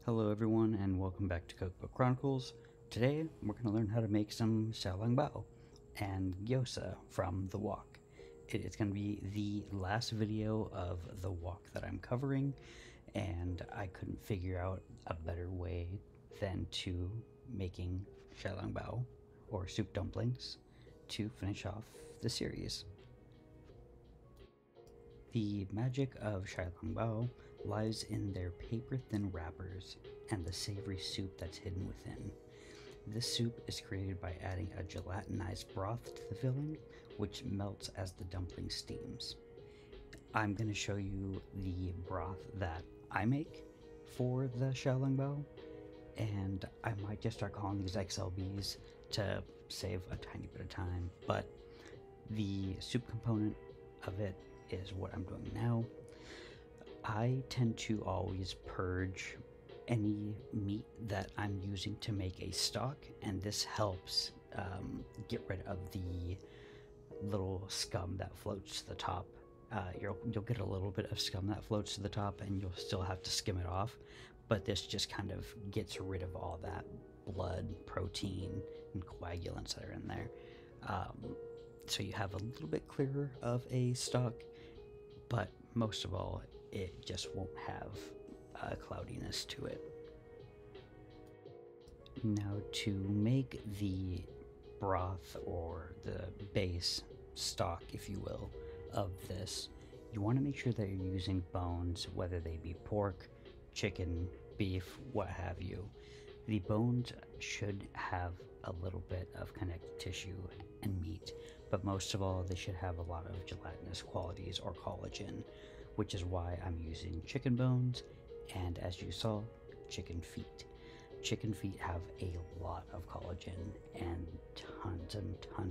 Hello everyone and welcome back to Cookbook Chronicles. Today we're going to learn how to make some xiao and gyoza from the wok. It is going to be the last video of the wok that I'm covering, and I couldn't figure out a better way than to making xiao or soup dumplings to finish off the series. The magic of xiao lies in their paper-thin wrappers and the savory soup that's hidden within. This soup is created by adding a gelatinized broth to the filling, which melts as the dumpling steams. I'm going to show you the broth that I make for the xiao and I might just start calling these XLBs to save a tiny bit of time, but the soup component of it is what I'm doing now. I tend to always purge any meat that I'm using to make a stock, and this helps get rid of the little scum that floats to the top. You'll get a little bit of scum that floats to the top, and you'll still have to skim it off, but this just kind of gets rid of all that blood, protein, and coagulants that are in there. So you have a little bit clearer of a stock, but most of all, it just won't have a cloudiness to it. Now, to make the broth, or the base stock, if you will, of this, you want to make sure that you're using bones, whether they be pork, chicken, beef, what have you. The bones should have a little bit of connective tissue and meat, but most of all, they should have a lot of gelatinous qualities or collagen, which is why I'm using chicken bones, and as you saw, chicken feet. Chicken feet have a lot of collagen and tons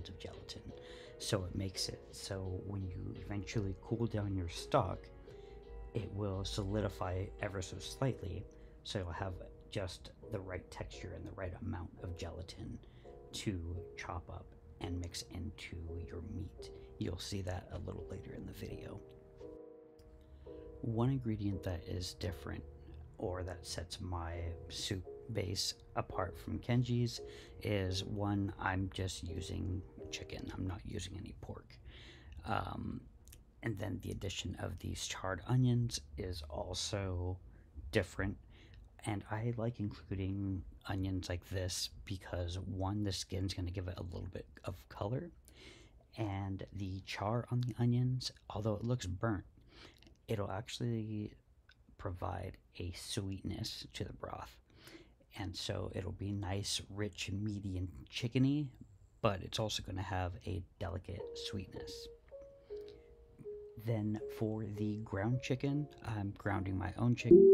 of gelatin, so it makes it so when you eventually cool down your stock, it will solidify ever so slightly, so you'll have just the right texture and the right amount of gelatin to chop up and mix into your meat. You'll see that a little later in the video. One ingredient that is different, or that sets my soup base apart from Kenji's, is one, I'm just using chicken. I'm not using any pork. And then the addition of these charred onions is also different. And I like including onions like this because, one, the skin's going to give it a little bit of color, and the char on the onions, although it looks burnt, it'll actually provide a sweetness to the broth. And so it'll be nice, rich, meaty, and chickeny, but it's also going to have a delicate sweetness. Then for the ground chicken, I'm grounding my own chicken.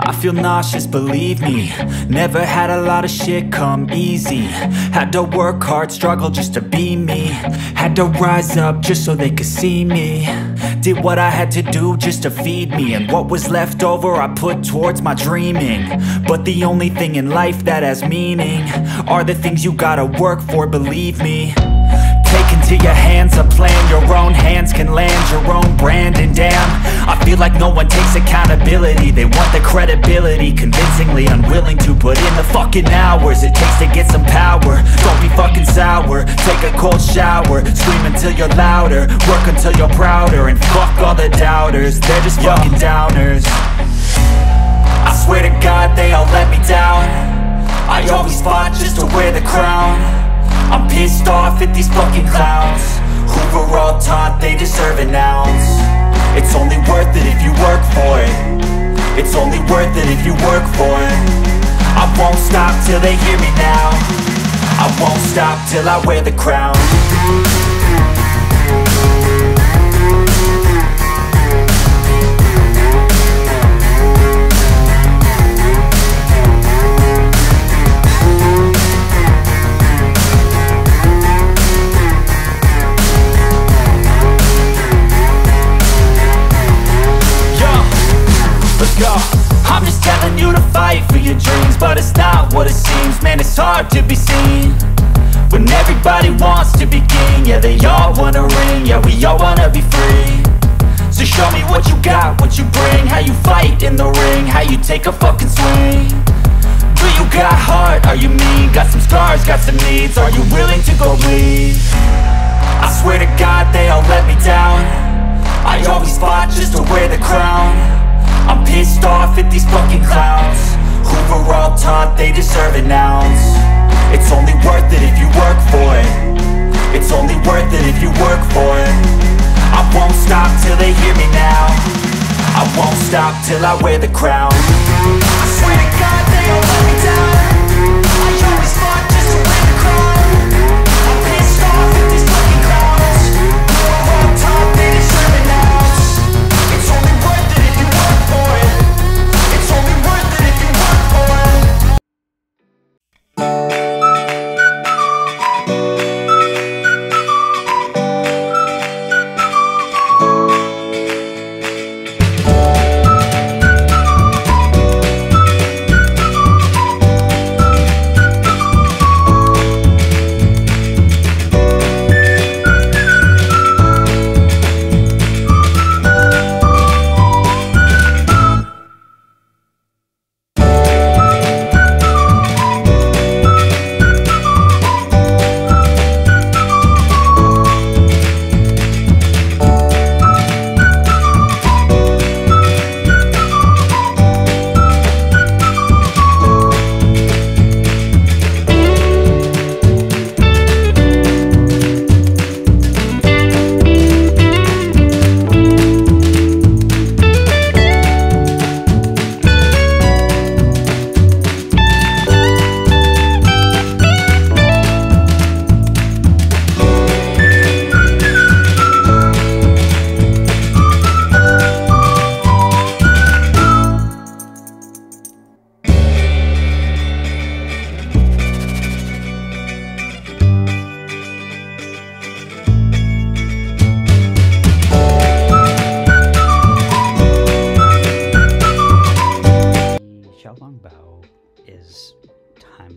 I feel nauseous, believe me. Never had a lot of shit come easy. Had to work hard, struggle just to be me. Had to rise up just so they could see me. Did what I had to do just to feed me. And what was left over I put towards my dreaming. But the only thing in life that has meaning are the things you gotta work for, believe me. Take into your hands a plan, your own hands can land your own brand. And damn, I feel like no one takes accountability. They want the credibility, convincingly unwilling to put in the fucking hours it takes to get some power. Don't be fucking sour, take a cold shower. Scream until you're louder, work until you're prouder. And fuck all the doubters, they're just fucking downers. I swear to God they all let me down. I always fought just to wear the crown. I'm pissed off at these fucking clowns who were all taught they deserve an ounce. It's only worth it if you work for it. It's only worth it if you work for it. I won't stop till they hear me now. I won't stop till I wear the crown. I'm just telling you to fight for your dreams, but it's not what it seems. Man, it's hard to be seen when everybody wants to be king. Yeah, they all wanna ring, yeah, we all wanna be free. So show me what you got, what you bring, how you fight in the ring, how you take a fucking swing. Do you got heart, are you mean? Got some scars, got some needs, are you willing to go bleed? I swear to God they all let me down. I always fought just to wear the crown. I'm pissed off at these fucking clowns who were all taught they deserve an ounce. It's only worth it if you work for it. It's only worth it if you work for it. I won't stop till they hear me now. I won't stop till I wear the crown. I swear to God they all let me down. I always fought just to wear the crown. I'm pissed off at these fucking clowns who were all taught they deserve an ounce. It's only worth it if you work for it. It's only worth it if you work for it.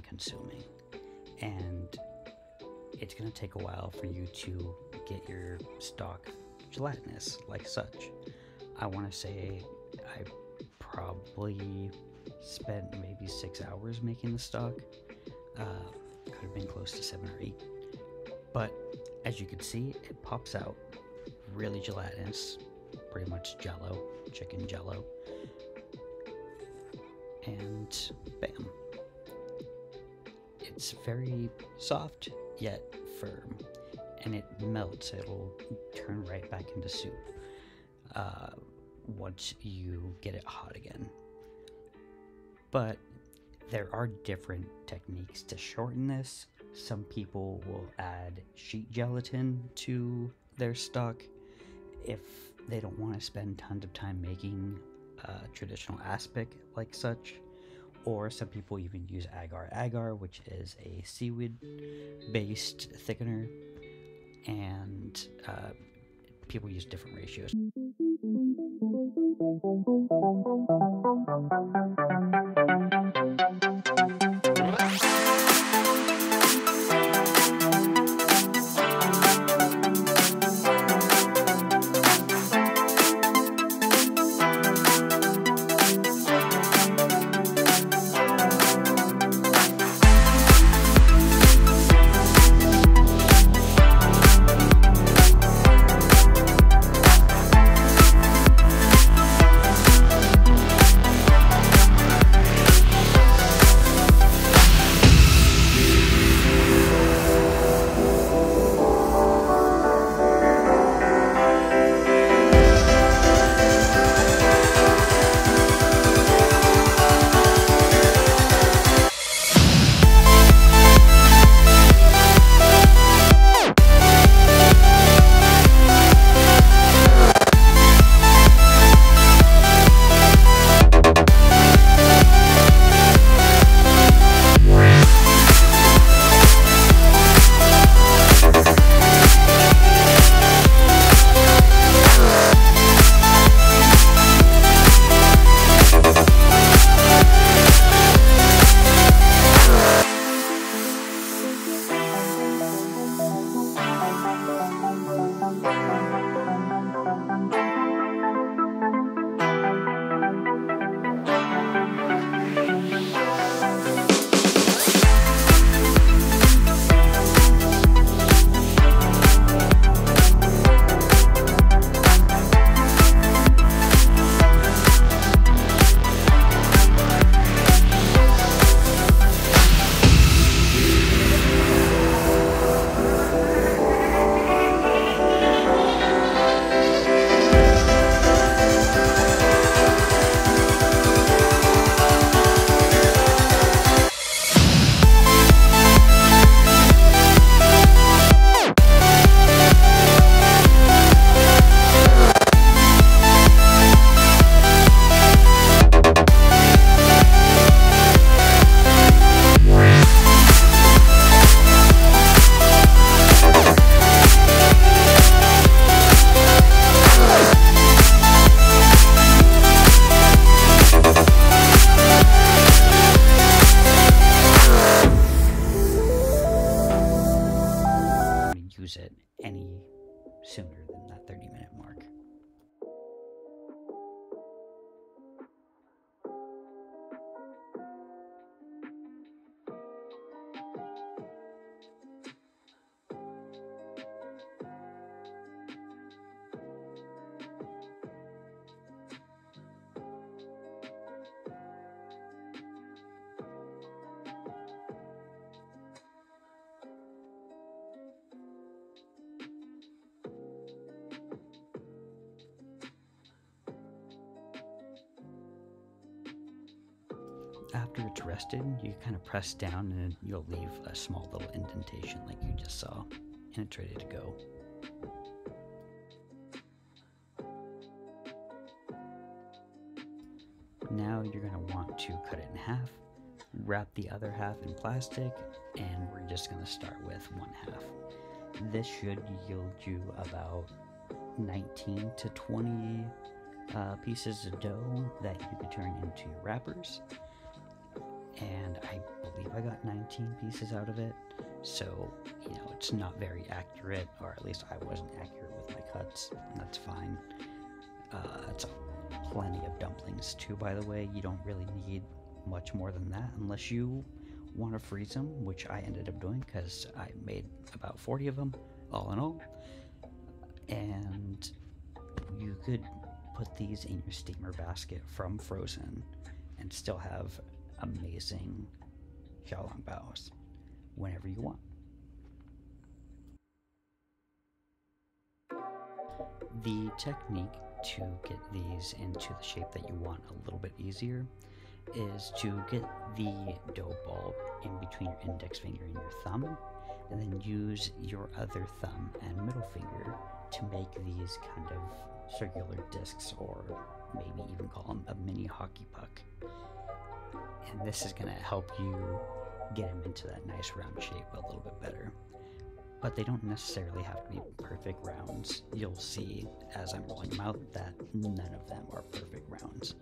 Consuming, and it's going to take a while for you to get your stock gelatinous like such. I want to say I probably spent maybe 6 hours making the stock. Could have been close to 7 or 8, but as you can see, it pops out really gelatinous, pretty much jello, chicken jello, and bam. It's very soft yet firm, and it melts. It'll turn right back into soup once you get it hot again. But there are different techniques to shorten this. Some people will add sheet gelatin to their stock if they don't want to spend tons of time making traditional aspic like such, or some people even use agar-agar, which is a seaweed-based thickener, and people use different ratios. It any sooner than that 30-minute mark. After it's rested, you kind of press down and you'll leave a small little indentation like you just saw, and it's ready to go. Now you're going to want to cut it in half, wrap the other half in plastic, and we're just going to start with one half. This should yield you about 19 to 20 pieces of dough that you could turn into your wrappers. And I believe I got 19 pieces out of it, so, you know, it's not very accurate, or at least I wasn't accurate with my cuts, and that's fine. That's plenty of dumplings too, by the way. You don't really need much more than that unless you want to freeze them, which I ended up doing because I made about 40 of them, all in all. And you could put these in your steamer basket from frozen and still have amazing xiaolongbaos whenever you want. The technique to get these into the shape that you want a little bit easier is to get the dough ball in between your index finger and your thumb, and then use your other thumb and middle finger to make these kind of circular discs or maybe even call them a mini hockey puck. And this is going to help you get them into that nice round shape a little bit better. But they don't necessarily have to be perfect rounds. You'll see as I'm rolling them out that none of them are perfect rounds.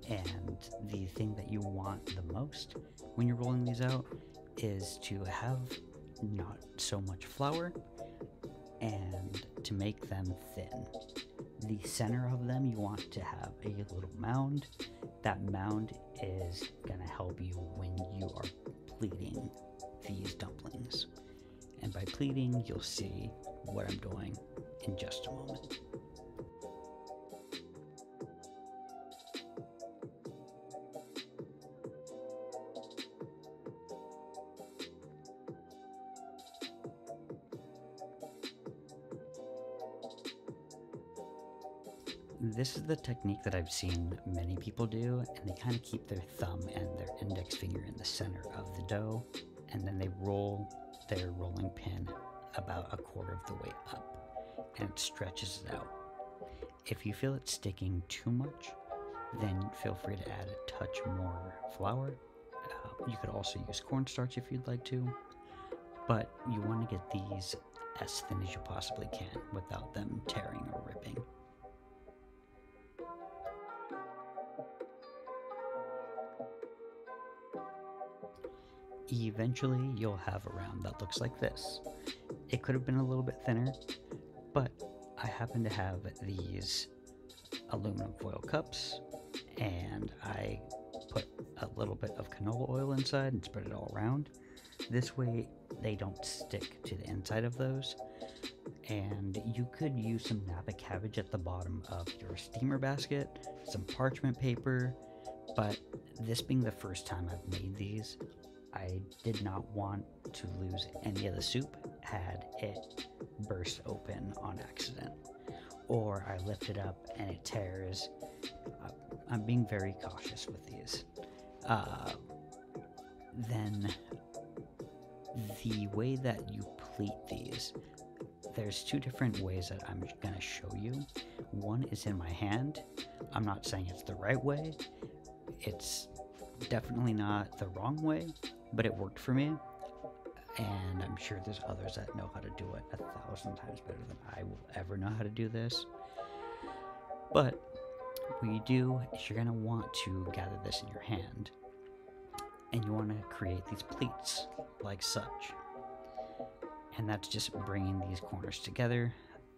And the thing that you want the most when you're rolling these out is to have not so much flour and to make them thin. The center of them, you want to have a little mound. That mound is going to help you when you are pleating these dumplings. And by pleating, you'll see what I'm doing in just a moment. This is the technique that I've seen many people do, and they kind of keep their thumb and their index finger in the center of the dough, and then they roll their rolling pin about 1/4 of the way up, and it stretches it out. If you feel it sticking too much, then feel free to add a touch more flour. You could also use cornstarch if you'd like to, but you want to get these as thin as you possibly can without them tearing or ripping. Eventually, you'll have a round that looks like this. It could have been a little bit thinner, but I happen to have these aluminum foil cups, and I put a little bit of canola oil inside and spread it all around. This way, they don't stick to the inside of those. And you could use some Napa cabbage at the bottom of your steamer basket, some parchment paper, but this being the first time I've made these, I did not want to lose any of the soup had it burst open on accident, or I lift it up and it tears. I'm being very cautious with these. Then the way that you pleat these, there's 2 different ways that I'm going to show you. One is in my hand. I'm not saying it's the right way. It's definitely not the wrong way, but it worked for me. And I'm sure there's others that know how to do it 1,000 times better than I will ever know how to do this. But what you do is you're going to want to gather this in your hand, and you want to create these pleats like such. And that's just bringing these corners together.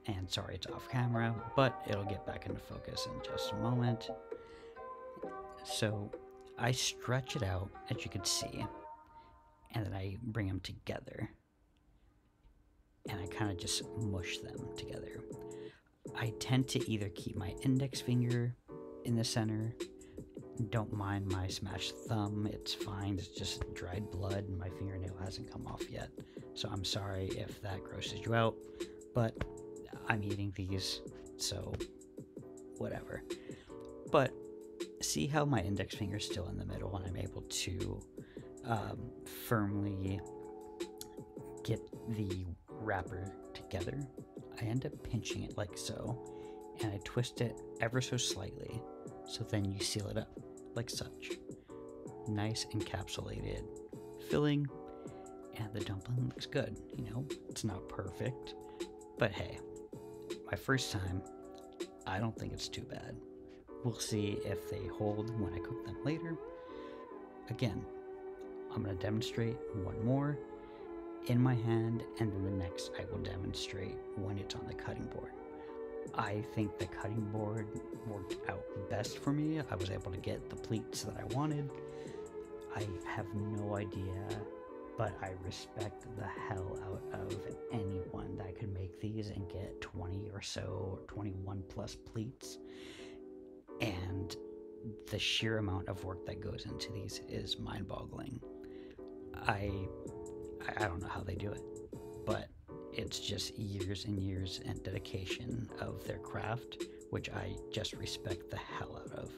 And sorry it's off camera, but it'll get back into focus in just a moment. So I stretch it out, as you can see, and then I bring them together, and I kind of just mush them together. I tend to either keep my index finger in the center. Don't mind my smashed thumb, it's fine, it's just dried blood and my fingernail hasn't come off yet. So I'm sorry if that grosses you out, but I'm eating these, so whatever. But see how my index finger is still in the middle and I'm able to firmly get the wrapper together? I end up pinching it like so, and I twist it ever so slightly, so then you seal it up like such. Nice encapsulated filling, and the dumpling looks good. You know, it's not perfect, but hey, my first time, I don't think it's too bad. We'll see if they hold when I cook them later. Again, I'm going to demonstrate one more in my hand, and then the next I will demonstrate when it's on the cutting board. I think the cutting board worked out best for me. I was able to get the pleats that I wanted. I have no idea, but I respect the hell out of anyone that could make these and get 20 or so, or 21 plus pleats. And the sheer amount of work that goes into these is mind-boggling. I don't know how they do it, but it's just years and years and dedication of their craft, which I just respect the hell out of.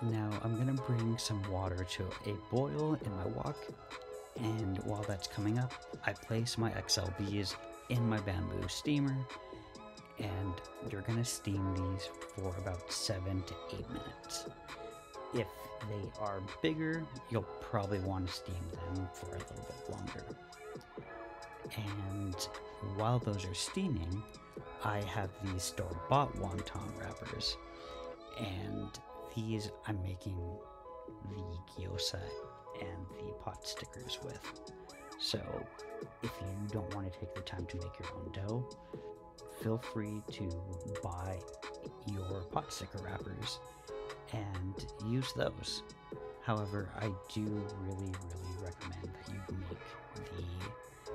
Now I'm gonna bring some water to a boil in my wok, and while that's coming up, I place my XLBs in my bamboo steamer, and you're gonna steam these for about 7 to 8 minutes. If they are bigger, you'll probably want to steam them for a little bit longer. And while those are steaming, I have these store-bought wonton wrappers, and these I'm making the gyoza and the Potstickers with. So if you don't want to take the time to make your own dough, feel free to buy your Potsticker wrappers and use those. However, I do really recommend that you make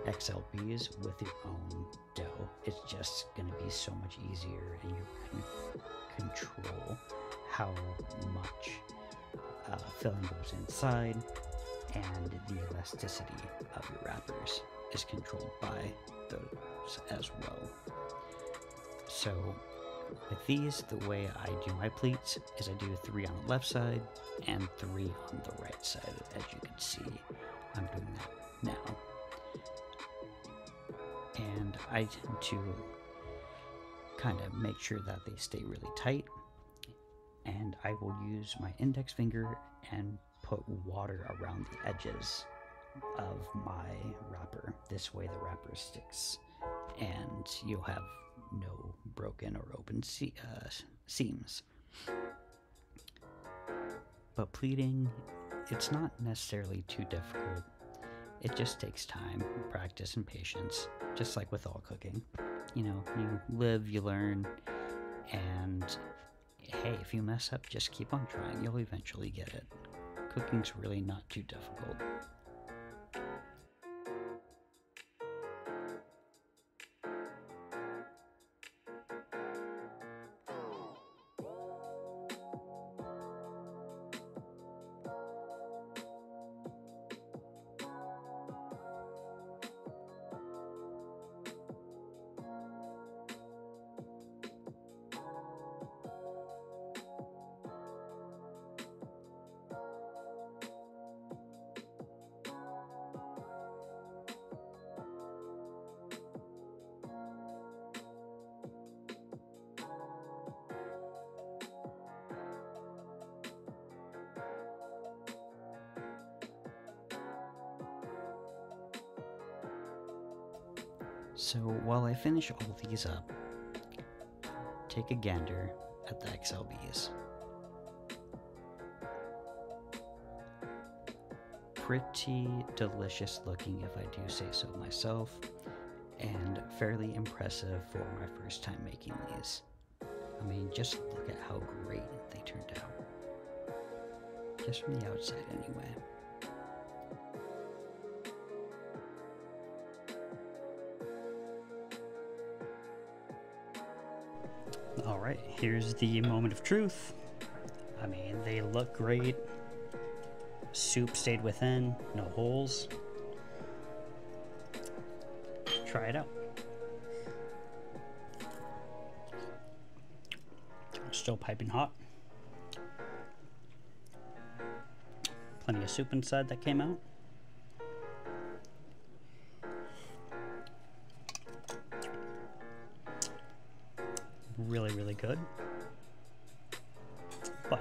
the XLBs with your own dough. It's just going to be so much easier, and you can control how much filling goes inside, and the elasticity of your wrappers is controlled by those as well. So with these, the way I do my pleats is I do 3 on the left side and 3 on the right side. As you can see, I'm doing that now. And I tend to kind of make sure that they stay really tight. And I will use my index finger and put water around the edges of my wrapper. This way the wrapper sticks and you'll have no broken or open seams. But pleating, it's not necessarily too difficult. It just takes time, practice, and patience, just like with all cooking. You know, you live, you learn, and hey, if you mess up, just keep on trying. You'll eventually get it. Cooking's really not too difficult. So while I finish all these up, take a gander at the XLBs. Pretty delicious looking, if I do say so myself, and fairly impressive for my first time making these. I mean, just look at how great they turned out. Just from the outside anyway. Alright, here's the moment of truth. I mean, they look great. Soup stayed within, no holes. Try it out. Still piping hot. Plenty of soup inside that came out. Really good. But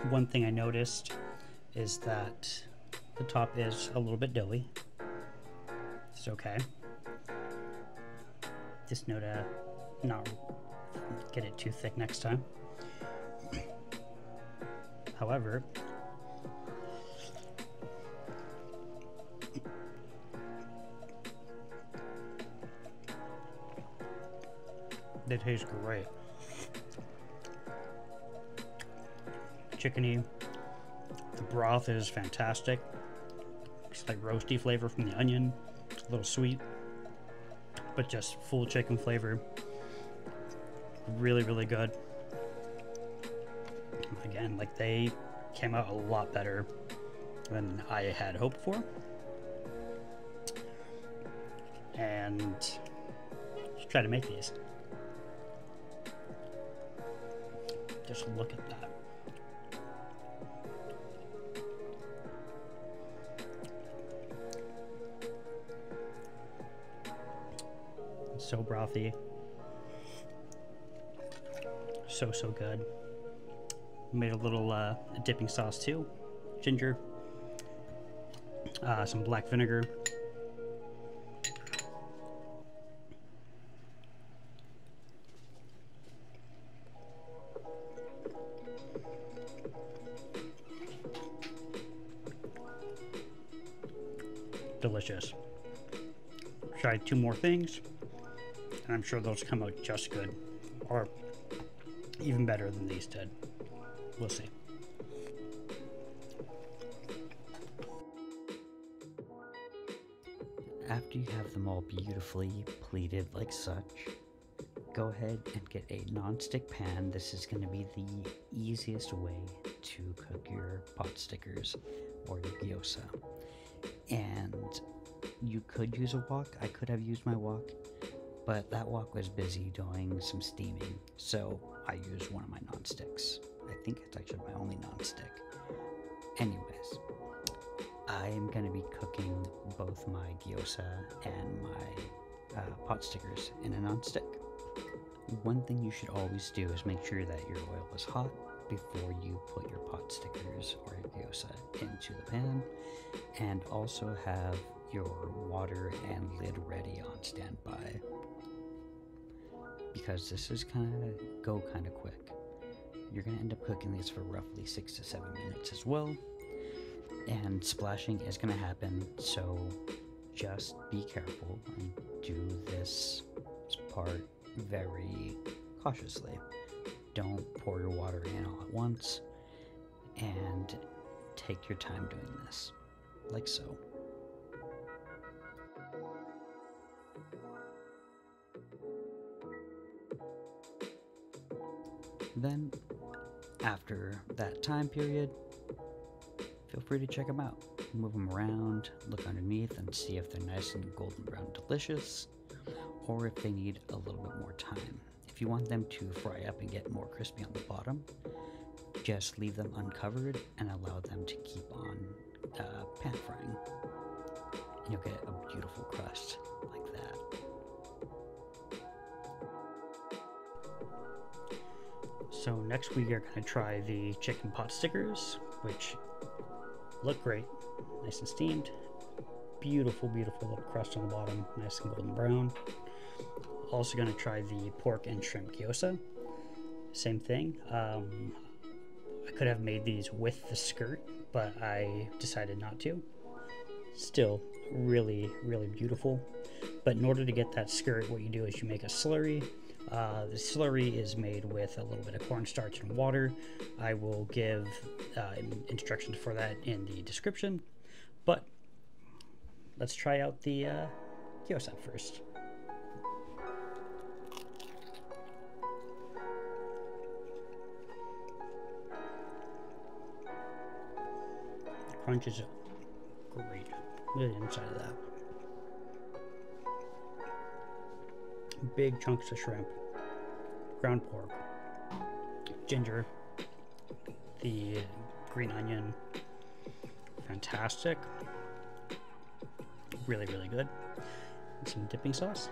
one thing I noticed is that the top is a little bit doughy. It's okay. Just know to not get it too thick next time. However, they taste great. Chickeny. The broth is fantastic. It's like roasty flavor from the onion. A little sweet, but just full chicken flavor. Really good. Again, like they came out a lot better than I had hoped for. And just try to make these. Just look at that. So brothy. So good. Made a little dipping sauce too. Ginger. Some black vinegar. Delicious. Tried 2 more things, and I'm sure those come out just good, or even better than these did. We'll see. After you have them all beautifully pleated like such, go ahead and get a non-stick pan. This is going to be the easiest way to cook your Potstickers or your Gyoza. And you could use a wok. I could have used my wok, but that wok was busy doing some steaming, so I used one of my non-sticks. I think it's actually my only non-stick. Anyways, I am going to be cooking both my Gyoza and my Potstickers in a non-stick. One thing you should always do is make sure that your oil is hot before you put your Potstickers or your Gyoza into the pan, and also have your water and lid ready on standby, because this is kind of quick. You're going to end up cooking these for roughly 6 to 7 minutes as well, and splashing is going to happen, so just be careful and do this part very cautiously. Don't pour your water in all at once, and take your time doing this, like so. Then, after that time period, feel free to check them out. Move them around, look underneath, and see if they're nice and golden brown delicious, or if they need a little bit more time. If you want them to fry up and get more crispy on the bottom, just leave them uncovered and allow them to keep on pan frying. And you'll get a beautiful crust like that. So next we are going to try the chicken Potstickers, which look great, nice and steamed. Beautiful little crust on the bottom, nice and golden brown. Also going to try the pork and shrimp Gyoza. Same thing. I could have made these with the skirt, but I decided not to. Still really beautiful. But in order to get that skirt, what you do is you make a slurry. The slurry is made with a little bit of cornstarch and water. I will give instructions for that in the description. But let's try out the Gyoza first. The crunch is great. Look at the inside of that. Big chunks of shrimp, ground pork, ginger, the green onion, fantastic, really good, and some dipping sauce.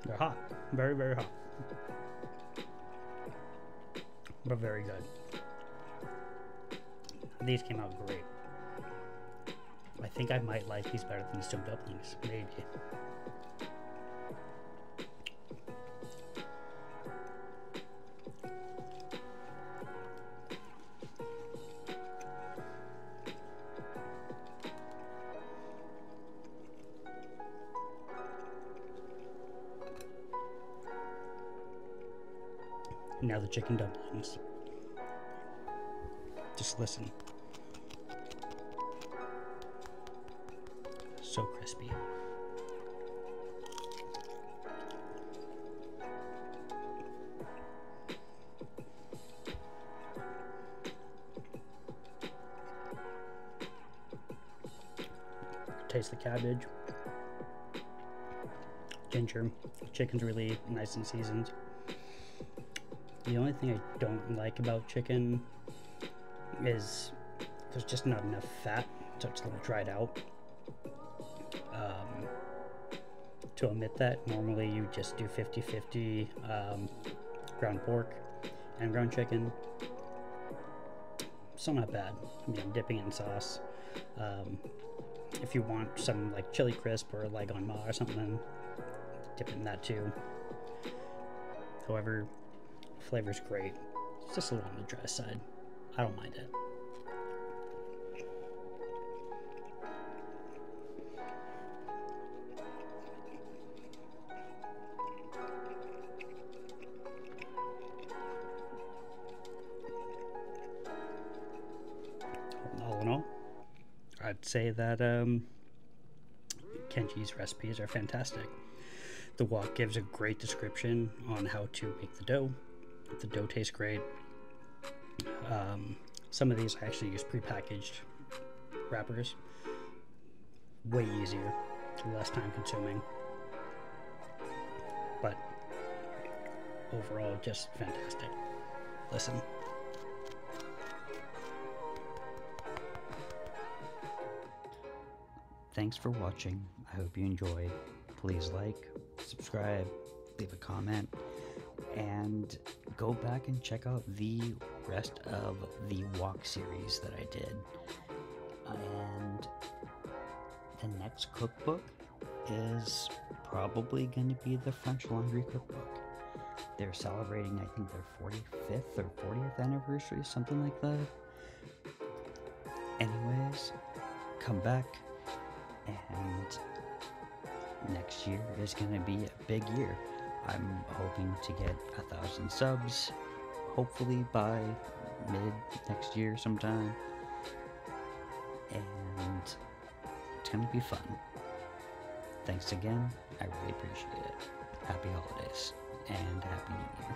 They're hot, very hot, but very good. These came out great. I think I might like these better than the stone dumplings, maybe. Now the chicken dumplings. Just listen. So crispy. Taste the cabbage, ginger. Chicken's really nice and seasoned. The only thing I don't like about chicken is there's just not enough fat, so it's a little dried out. To omit that, normally you just do 50-50 ground pork and ground chicken. Still not bad. I mean, I'm dipping it in sauce. If you want some like chili crisp or leg on ma or something, dip it in that too. However, flavor's great. It's just a little on the dry side. I don't mind it. All in all, I'd say that Kenji's recipes are fantastic. The wok gives a great description on how to make the dough. The dough tastes great. Some of these I actually use prepackaged wrappers. Way easier, less time consuming. But overall, just fantastic. Listen. Thanks for watching. I hope you enjoyed. Please like, subscribe, leave a comment, and go back and check out the rest of the wok series that I did. And the next cookbook is probably going to be the French Laundry cookbook. They're celebrating, I think, their 45th or 40th anniversary, something like that. Anyways, come back, and next year is going to be a big year. I'm hoping to get 1,000 subs, hopefully by mid next year sometime, and it's going to be fun. Thanks again, I really appreciate it. Happy holidays and Happy New Year.